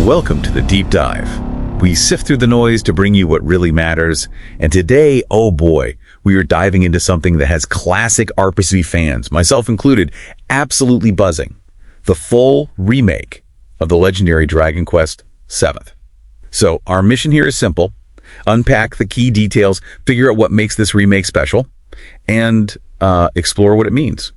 Welcome to the Deep Dive. We sift through the noise to bring you what really matters. And today, oh boy, we are diving into something that has classic RPG fans, myself included, absolutely buzzing. The full remake of the legendary Dragon Quest VII. So our mission here is simple. Unpack the key details, figure out what makes this remake special, and explore what it means.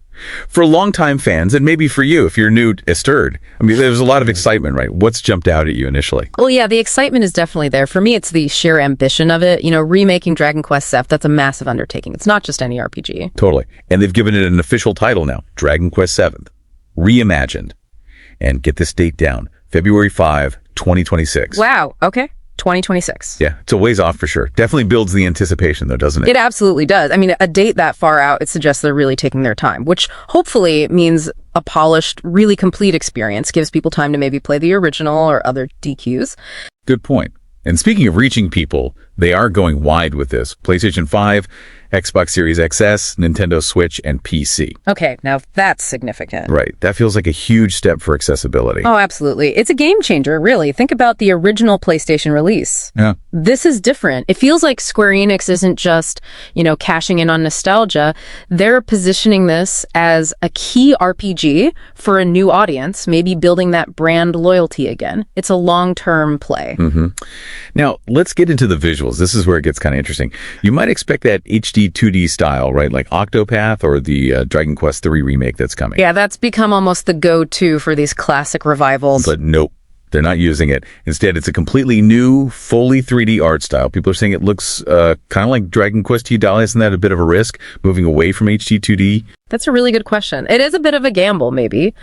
For longtime fans, and maybe for you, if you're new to Stirred, I mean, there's a lot of excitement, right? What's jumped out at you initially? Well, yeah, the excitement is definitely there. For me, it's the sheer ambition of it. You know, remaking Dragon Quest VII, that's a massive undertaking. It's not just any RPG. Totally. And they've given it an official title now, Dragon Quest VII, Reimagined. And get this date down, February 5, 2026. Wow, okay. 2026. Yeah, it's a ways off for sure. Definitely builds the anticipation though, doesn't it? It absolutely does. I mean, a date that far out, it suggests they're really taking their time, which hopefully means a polished, really complete experience, gives people time to maybe play the original or other DQs. Good point. And speaking of reaching people, they are going wide with this. PlayStation 5, Xbox Series XS, Nintendo Switch, and PC. Okay, now that's significant. Right. That feels like a huge step for accessibility. Oh, absolutely. It's a game changer, really. Think about the original PlayStation release. Yeah. This is different. It feels like Square Enix isn't just, cashing in on nostalgia. They're positioning this as a key RPG for a new audience, maybe building that brand loyalty again. It's a long-term play. Mm-hmm. Now, let's get into the visuals. This is where it gets kind of interesting. You might expect that HD 2D style, right? Like Octopath or the Dragon Quest III remake that's coming. Yeah, that's become almost the go-to for these classic revivals. But nope, they're not using it. Instead, it's a completely new, fully 3D art style. People are saying it looks kind of like Dragon Quest II. Isn't that a bit of a risk, moving away from HD 2D? That's a really good question. It is a bit of a gamble, maybe.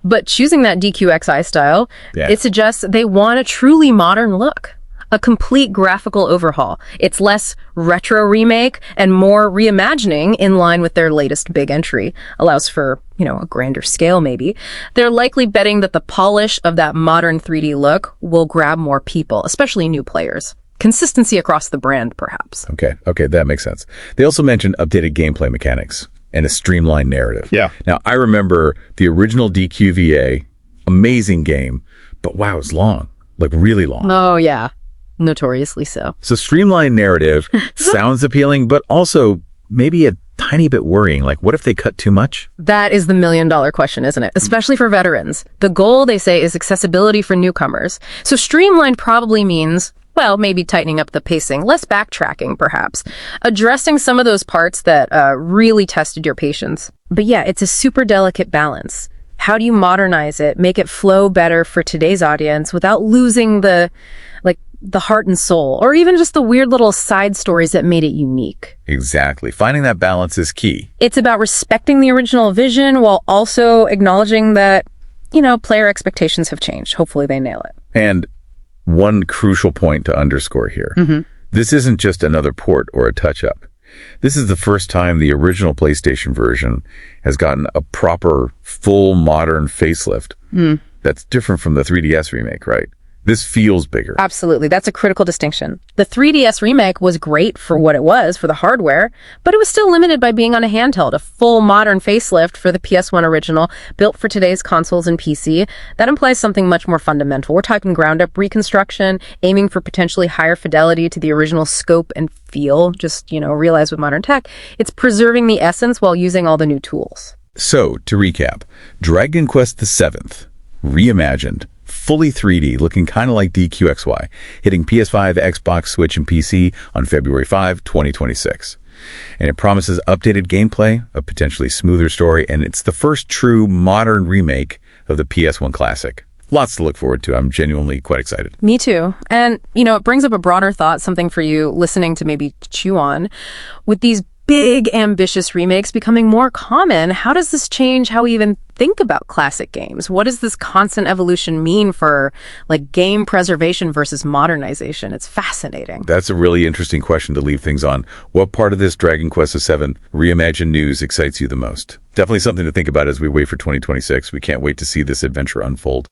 But choosing that DQXI style, It suggests they want a truly modern look. A complete graphical overhaul. It's less retro remake and more reimagining in line with their latest big entry. Allows for, a grander scale maybe. They're likely betting that the polish of that modern 3D look will grab more people, especially new players. Consistency across the brand, perhaps. Okay, that makes sense. They also mentioned updated gameplay mechanics and a streamlined narrative. Yeah. Now, I remember the original DQVA, amazing game, but wow, it's long, like really long. Oh, yeah. Notoriously so. So streamlined narrative sounds appealing, but also maybe a tiny bit worrying. Like, what if they cut too much? That is the million-dollar question, isn't it? Especially for veterans. The goal, they say, is accessibility for newcomers. So streamlined probably means, well, maybe tightening up the pacing, less backtracking, perhaps. Addressing some of those parts that really tested your patience. But yeah, it's a super delicate balance. How do you modernize it, make it flow better for today's audience without losing the heart and soul, or even just the weird little side stories that made it unique? Exactly. Finding that balance is key. It's about respecting the original vision while also acknowledging that, player expectations have changed. Hopefully they nail it. And one crucial point to underscore here. This isn't just another port or a touch-up. This is the first time the original PlayStation version has gotten a proper, full, modern facelift. That's different from the 3DS remake, right? This feels bigger. Absolutely. That's a critical distinction. The 3DS remake was great for what it was, for the hardware, but it was still limited by being on a handheld. A full modern facelift for the PS1 original, built for today's consoles and PC, that implies something much more fundamental. We're talking ground-up reconstruction, aiming for potentially higher fidelity to the original scope and feel, just, realized with modern tech. It's preserving the essence while using all the new tools. So, to recap, Dragon Quest VII, reimagined, fully 3D, looking kind of like DQXY, hitting PS5, Xbox, Switch, and PC on February 5, 2026. And it promises updated gameplay, a potentially smoother story, and it's the first true modern remake of the PS1 classic. Lots to look forward to. I'm genuinely quite excited. Me too. And, it brings up a broader thought, something for you listening to maybe chew on. With these big, ambitious remakes becoming more common, how does this change how we even think about classic games? What does this constant evolution mean for game preservation versus modernization? It's fascinating. That's a really interesting question to leave things on. What part of this Dragon Quest VII reimagined news excites you the most? Definitely something to think about as we wait for 2026. We can't wait to see this adventure unfold.